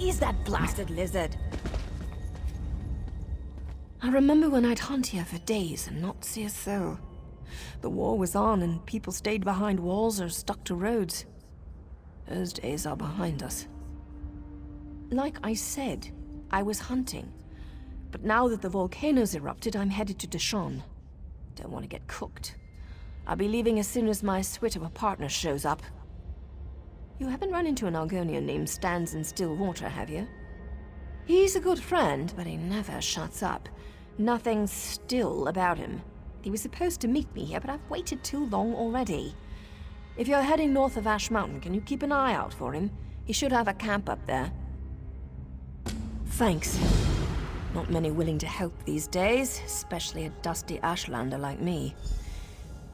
Seize that blasted lizard! I remember when I'd hunt here for days and not see a soul. The war was on and people stayed behind walls or stuck to roads. Those days are behind us. Like I said, I was hunting. But now that the volcano's erupted, I'm headed to Sh1t. Don't want to get cooked. I'll be leaving as soon as my Sh1t of a partner shows up. You haven't run into an Argonian named Stands in Stillwater, have you? He's a good friend, but he never shuts up. Nothing's still about him. He was supposed to meet me here, but I've waited too long already. If you're heading north of Ash Mountain, can you keep an eye out for him? He should have a camp up there. Thanks. Not many willing to help these days, especially a dusty Ashlander like me.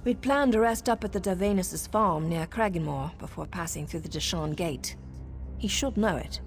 We'd planned to rest up at the Davenus' farm near Cragganmore before passing through the Sh1t gate. He should know it.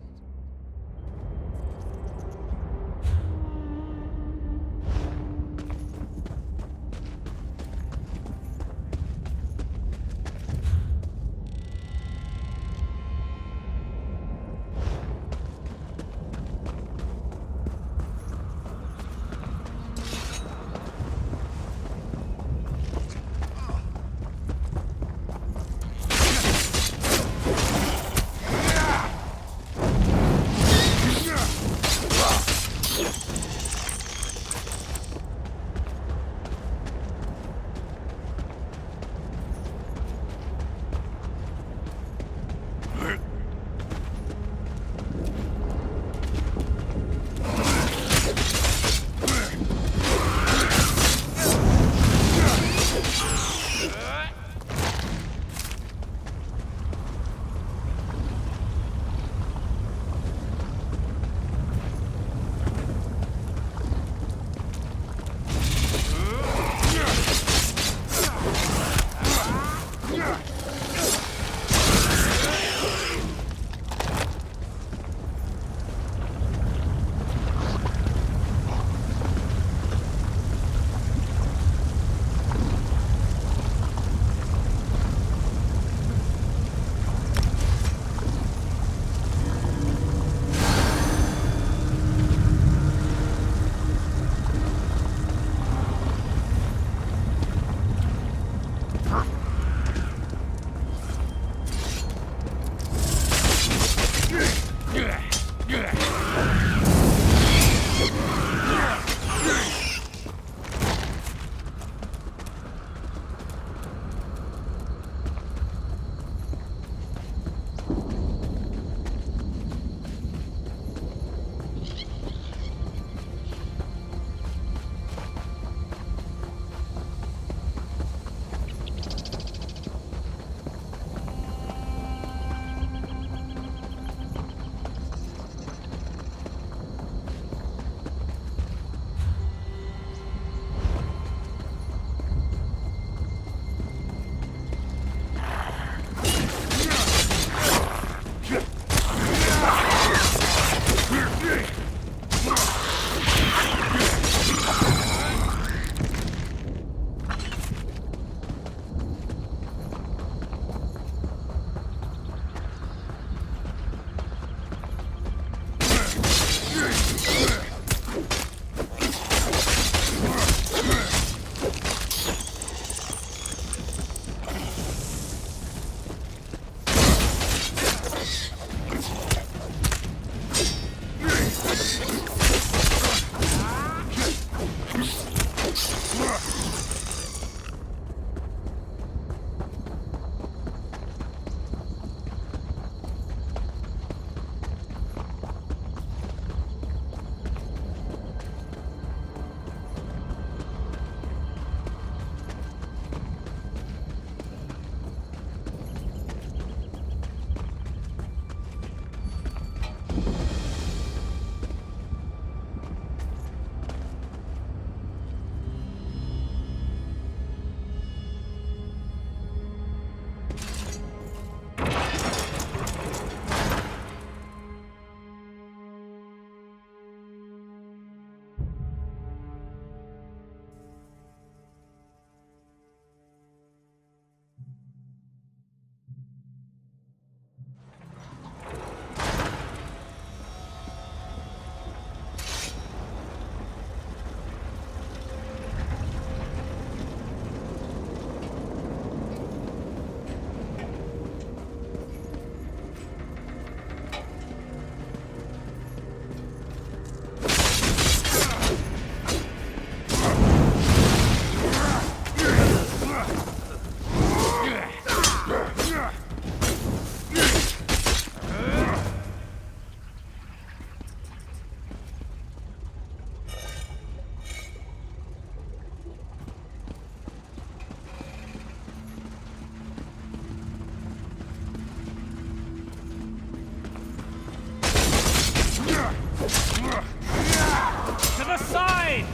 To the side!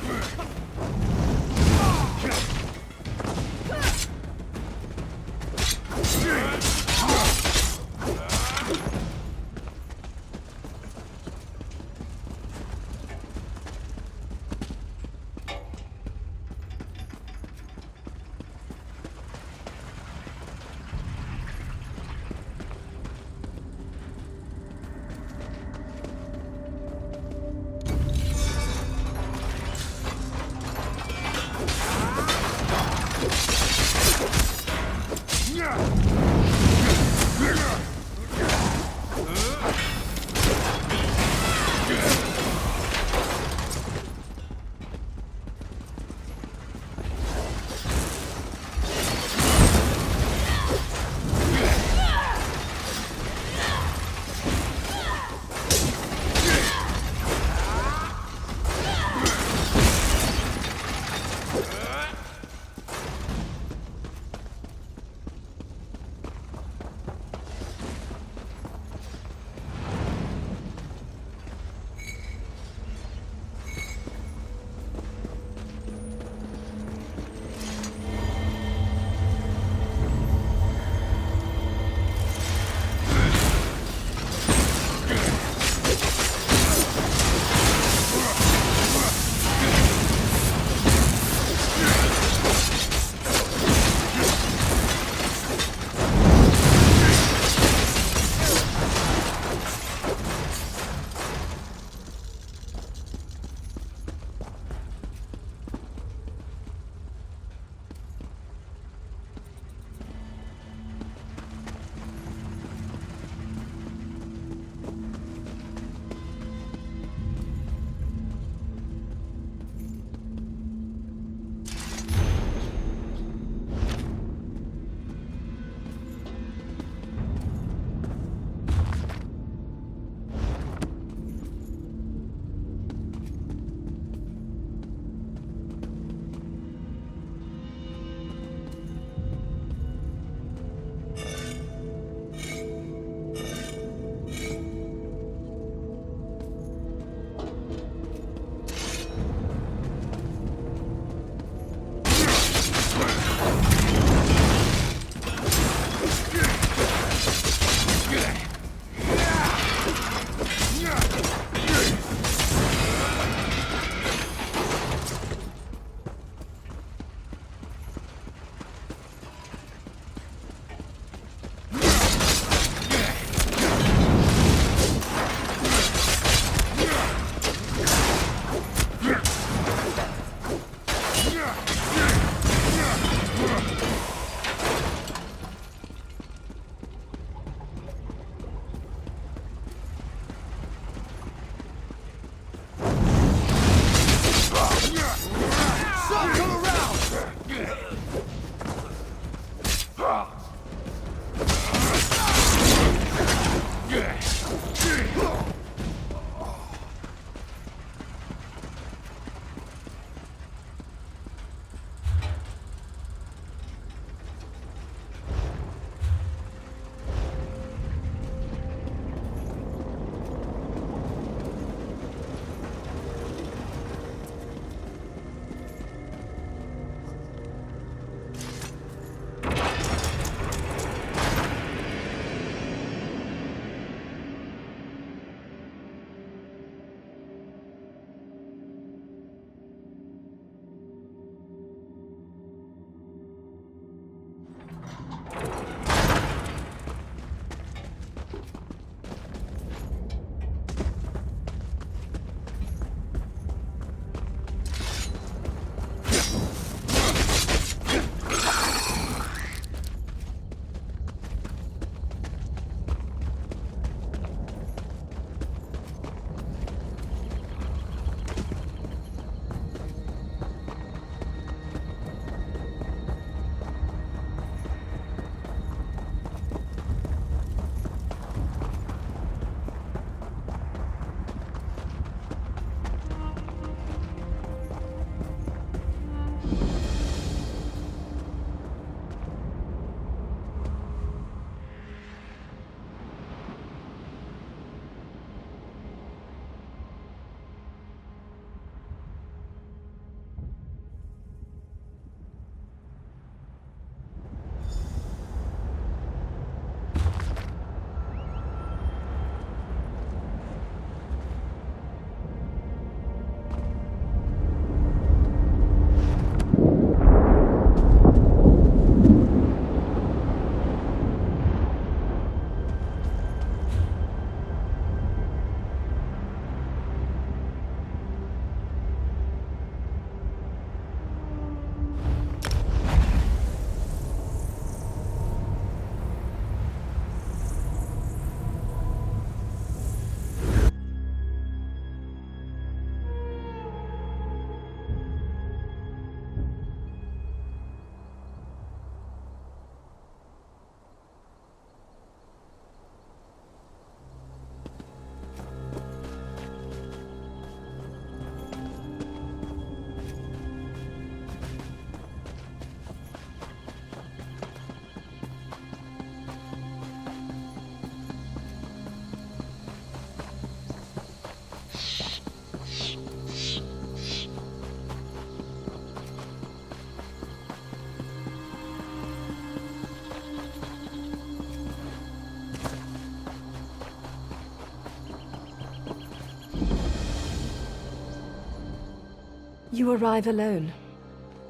You arrive alone.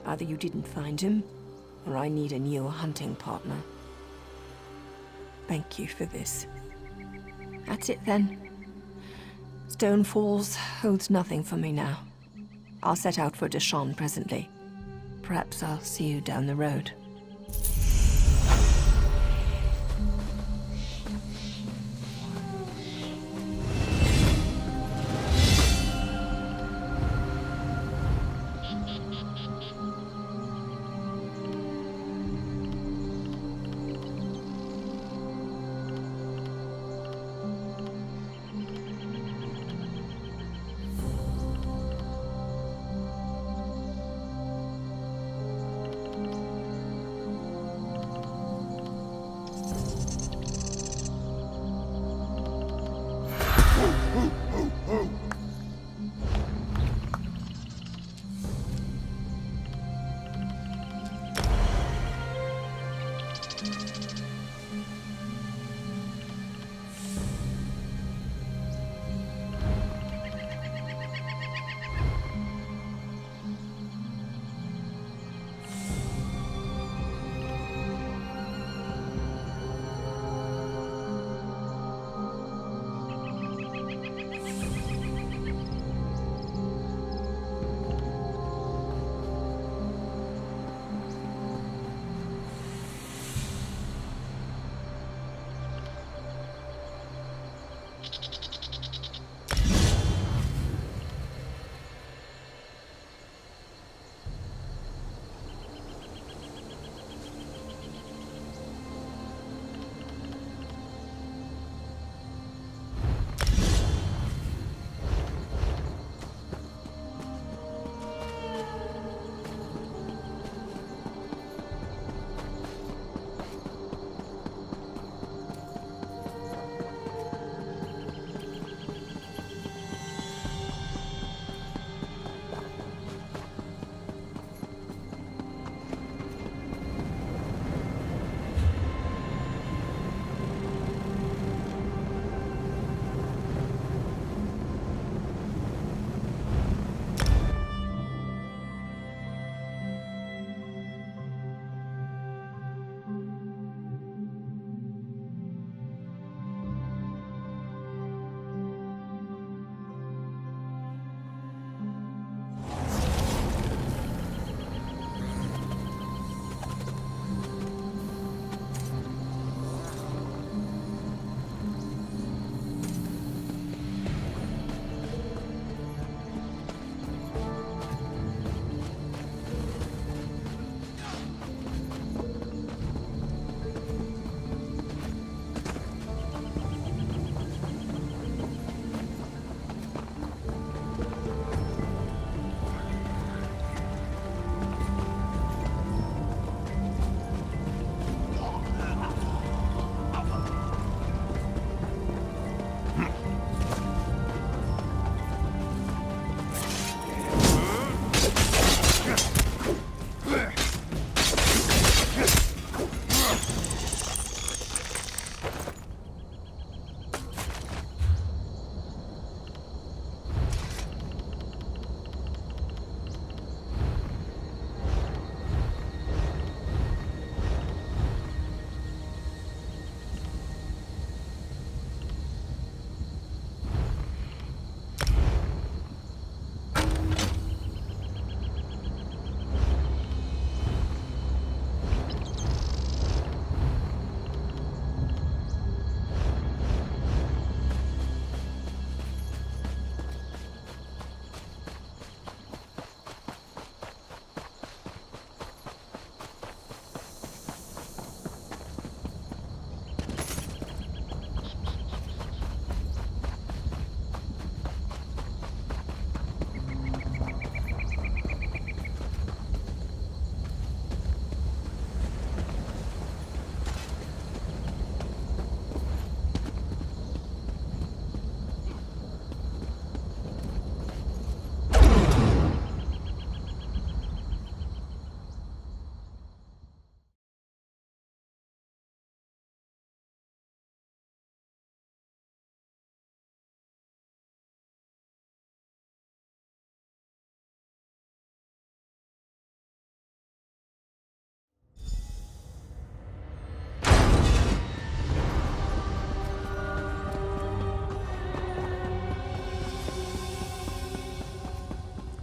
Either you didn't find him, or I need a new hunting partner. Thank you for this. That's it then. Stone Falls holds nothing for me now. I'll set out for Sh1t presently. Perhaps I'll see you down the road.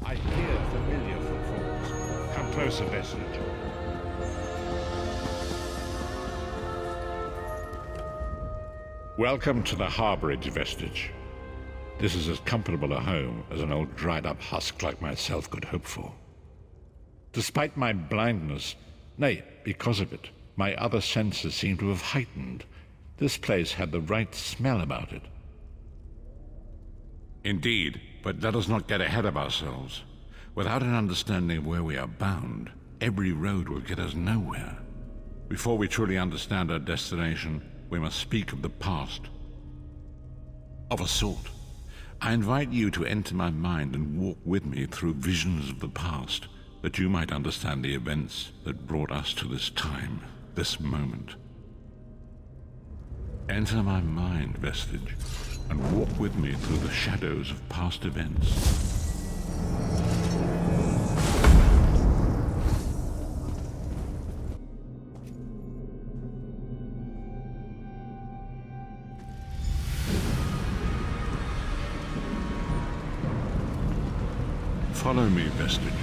I hear familiar footfalls. Come closer, Vestige. Welcome to the harbourage, Vestige. This is as comfortable a home as an old dried-up husk like myself could hope for. Despite my blindness, nay, because of it, my other senses seem to have heightened. This place had the right smell about it. Indeed, but let us not get ahead of ourselves. Without an understanding of where we are bound, every road will get us nowhere. Before we truly understand our destination, we must speak of the past. Of a sort. I invite you to enter my mind and walk with me through visions of the past, that you might understand the events that brought us to this time, this moment. Enter my mind, Vestige, and walk with me through the shadows of past events. Follow me, Vestige,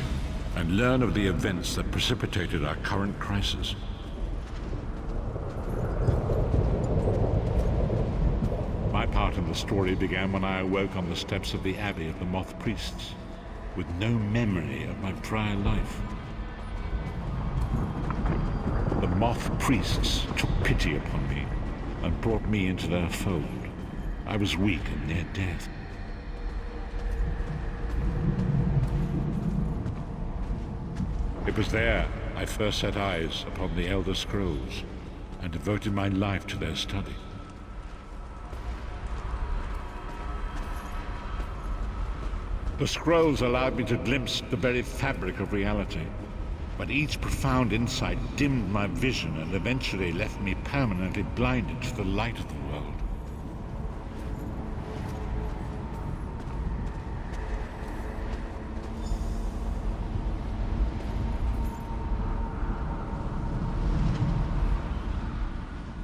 and learn of the events that precipitated our current crisis. My part in the story began when I awoke on the steps of the Abbey of the Moth Priests, with no memory of my prior life. The Moth Priests took pity upon me and brought me into their fold. I was weak and near death. It was there I first set eyes upon the Elder Scrolls and devoted my life to their study. The scrolls allowed me to glimpse the very fabric of reality, but each profound insight dimmed my vision and eventually left me permanently blinded to the light of the world.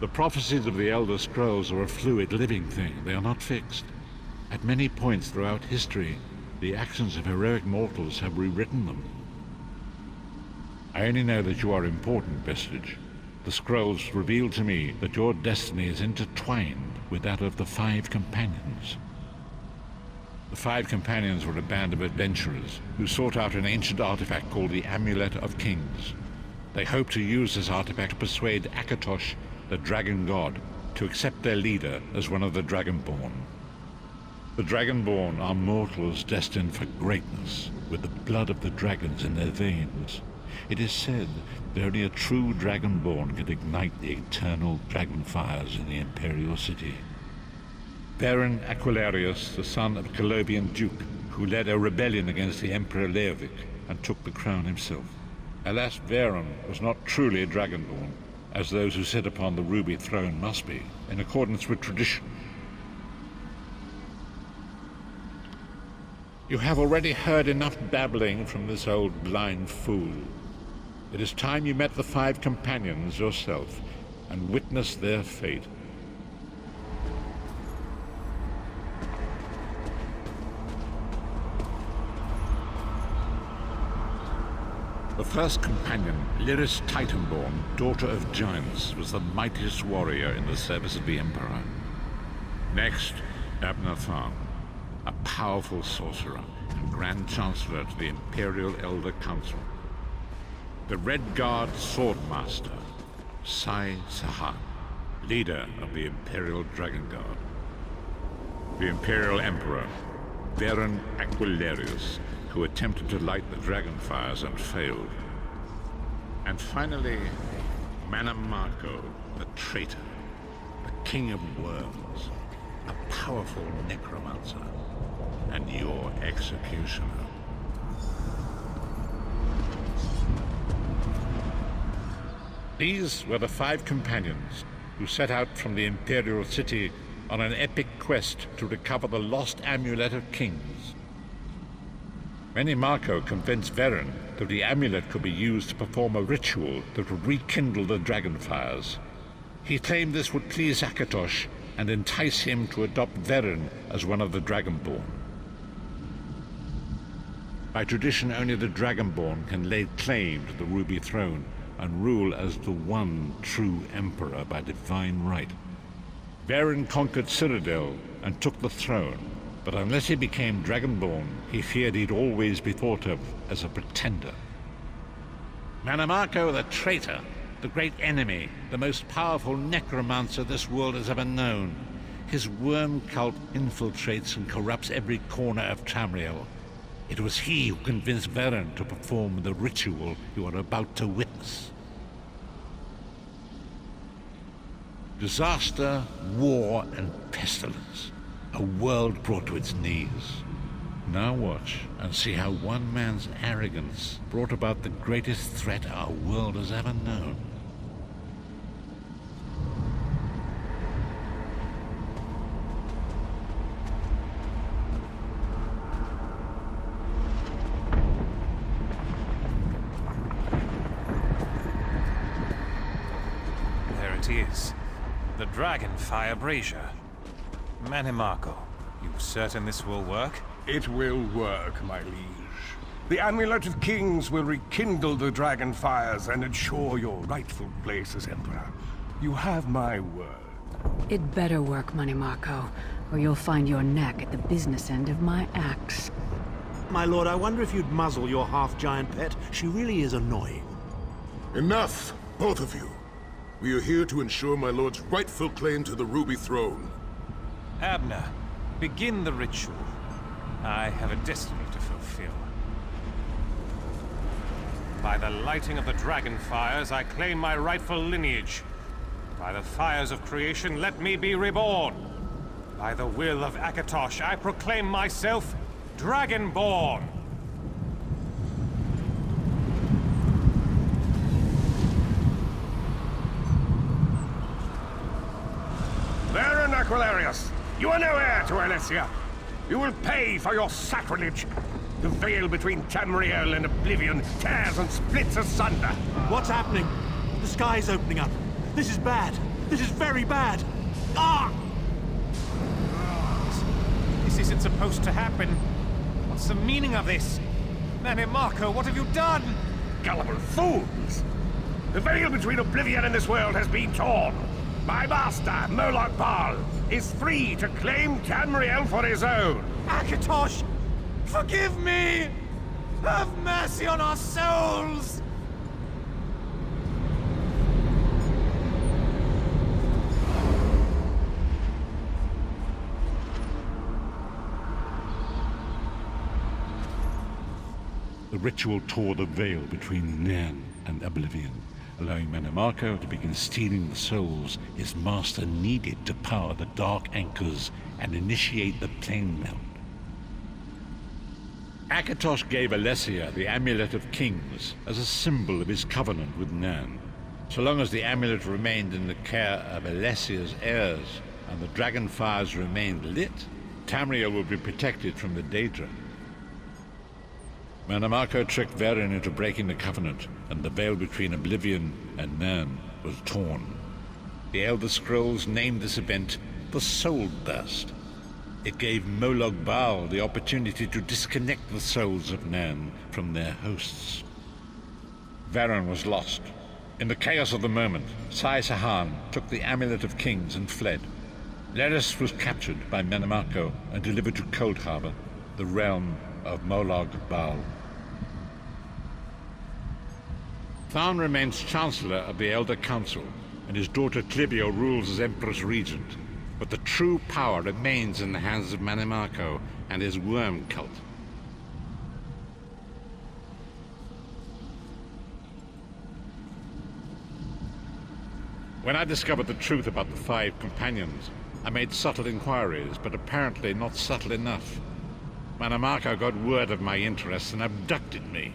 The prophecies of the Elder Scrolls are a fluid, living thing. They are not fixed. At many points throughout history, the actions of heroic mortals have rewritten them. I only know that you are important, Vestige. The scrolls reveal to me that your destiny is intertwined with that of the Five Companions. The Five Companions were a band of adventurers who sought out an ancient artifact called the Amulet of Kings. They hoped to use this artifact to persuade Akatosh, the dragon god, to accept their leader as one of the Dragonborn. The Dragonborn are mortals destined for greatness, with the blood of the dragons in their veins. It is said that only a true Dragonborn can ignite the eternal dragon fires in the Imperial City. Baron Aquilarius, the son of a Colobian duke, who led a rebellion against the Emperor Leovic and took the crown himself. Alas, Veron was not truly a Dragonborn, as those who sit upon the ruby throne must be, in accordance with tradition. You have already heard enough babbling from this old blind fool. It is time you met the Five Companions yourself and witnessed their fate. The first companion, Lyris Titanborn, daughter of giants, was the mightiest warrior in the service of the Emperor. Next, Abnathan, a powerful sorcerer and Grand Chancellor to the Imperial Elder Council. The Red Guard Swordmaster, Sai Sahan, leader of the Imperial Dragon Guard. The Imperial Emperor, Baron Aquilarius, who attempted to light the dragon fires and failed. And finally, Manamako, the traitor, the king of worms, a powerful necromancer, and your executioner. These were the Five Companions who set out from the Imperial City on an epic quest to recover the lost Amulet of Kings. Manamako convinced Veron that the amulet could be used to perform a ritual that would rekindle the dragon fires. He claimed this would please Akatosh and entice him to adopt Veron as one of the Dragonborn. By tradition, only the Dragonborn can lay claim to the Ruby Throne and rule as the one true Emperor by divine right. Varen conquered Cyrodiil and took the throne, but unless he became Dragonborn, he feared he'd always be thought of as a pretender. Mannimarco the traitor, the great enemy, the most powerful necromancer this world has ever known. His worm cult infiltrates and corrupts every corner of Tamriel. It was he who convinced Varen to perform the ritual you are about to witness. Disaster, war, and pestilence. A world brought to its knees. Now watch and see how one man's arrogance brought about the greatest threat our world has ever known. There it is. The Dragonfire Brazier. Mannimarco, you certain this will work? It will work, my liege. The Amulet of Kings will rekindle the dragon fires and ensure your rightful place as Emperor. You have my word. It better work, Mannimarco, or you'll find your neck at the business end of my axe. My lord, I wonder if you'd muzzle your half-giant pet. She really is annoying. Enough, both of you. We are here to ensure my lord's rightful claim to the Ruby Throne. Abner, begin the ritual. I have a destiny to fulfill. By the lighting of the dragon fires, I claim my rightful lineage. By the fires of creation, let me be reborn. By the will of Akatosh, I proclaim myself Dragonborn. Varen Aquilarius, you are no heir to Alessia. You will pay for your sacrilege. The veil between Tamriel and Oblivion tears and splits asunder. What's happening? The sky's opening up. This is bad. This is very bad. Ah! This isn't supposed to happen. What's the meaning of this? Mannimarco, what have you done? Gullible fools! The veil between Oblivion and this world has been torn. My master, Moloch Baal, is free to claim Tamriel for his own. Akatosh, forgive me! Have mercy on our souls! The ritual tore the veil between Nan and Oblivion, allowing Mannimarco to begin stealing the souls his master needed to power the Dark Anchors and initiate the plane melt. Akatosh gave Alessia the Amulet of Kings as a symbol of his covenant with Nan. So long as the amulet remained in the care of Alessia's heirs and the dragon fires remained lit, Tamriel would be protected from the Daedra. Mannimarco tricked Varen into breaking the covenant, and the veil between Oblivion and Nan was torn. The Elder Scrolls named this event the Soul Burst. It gave Moloch Baal the opportunity to disconnect the souls of Nan from their hosts. Varen was lost. In the chaos of the moment, Sai Sahan took the Amulet of Kings and fled. Leris was captured by Mannimarco and delivered to Cold Harbor, the realm of Moloch Baal. Tharn remains Chancellor of the Elder Council, and his daughter Clivio rules as Empress Regent. But the true power remains in the hands of Mannimarco and his worm cult. When I discovered the truth about the 5 companions, I made subtle inquiries, but apparently not subtle enough. Mannimarco got word of my interests and abducted me.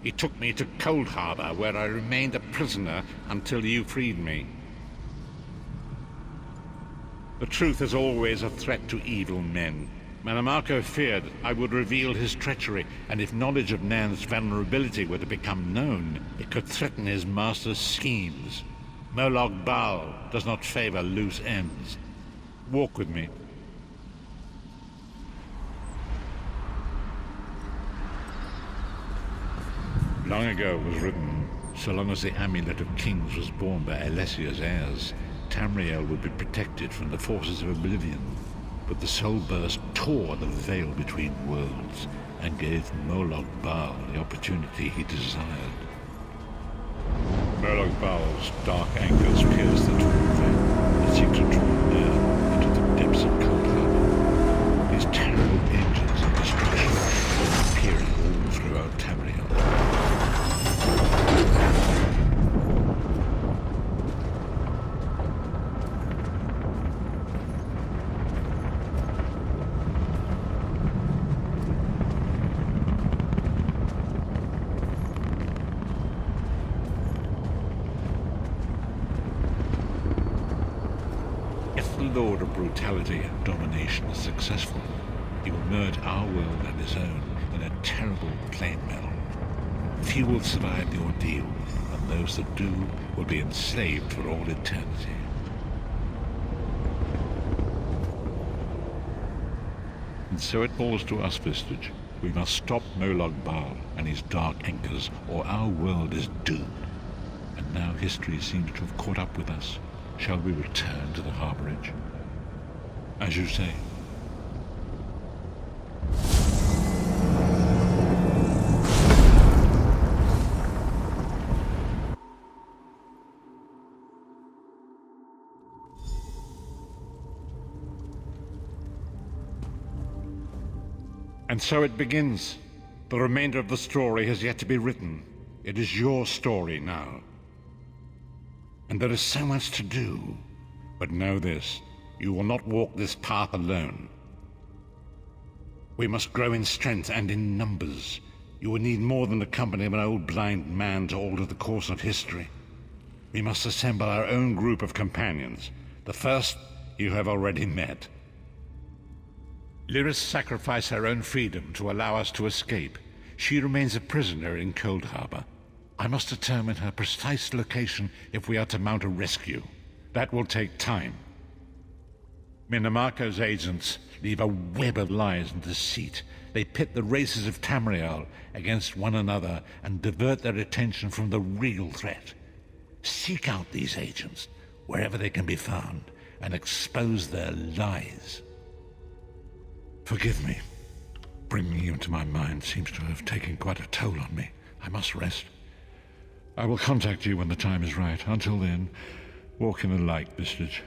He took me to Cold Harbor, where I remained a prisoner until you freed me. The truth is always a threat to evil men. Mannimarco feared I would reveal his treachery, and if knowledge of Nan's vulnerability were to become known, it could threaten his master's schemes. Moloch Baal does not favor loose ends. Walk with me. ' Long ago it was written, so long as the Amulet of Kings was borne by Alessia's heirs, Tamriel would be protected from the forces of oblivion. But the soul burst tore the veil between worlds and gave Molag Bal the opportunity he desired. Molag Bal's dark anchors pierced the torn veil that seemed to draw near into the depths of Cold Harbor. These terrible engines of destruction were appearing all throughout Tamriel. Lord of brutality and domination is successful, he will merge our world and his own in a terrible plain metal. Few will survive the ordeal, and those that do will be enslaved for all eternity. And so it falls to us, Vistage. We must stop Molag Bal and his dark anchors, or our world is doomed. And now history seems to have caught up with us. Shall we return to the harborage? As you say. And so it begins. The remainder of the story has yet to be written. It is your story now. And there is so much to do. But know this, you will not walk this path alone. We must grow in strength and in numbers. You will need more than the company of an old blind man to alter the course of history. We must assemble our own group of companions. The first you have already met. Lyris sacrificed her own freedom to allow us to escape. She remains a prisoner in Cold Harbor. I must determine her precise location if we are to mount a rescue. That will take time. Minamarco's agents leave a web of lies and deceit. They pit the races of Tamriel against one another and divert their attention from the real threat. Seek out these agents, wherever they can be found, and expose their lies. Forgive me. Bringing you into my mind seems to have taken quite a toll on me. I must rest. I will contact you when the time is right. Until then, walk in the light, Vistage.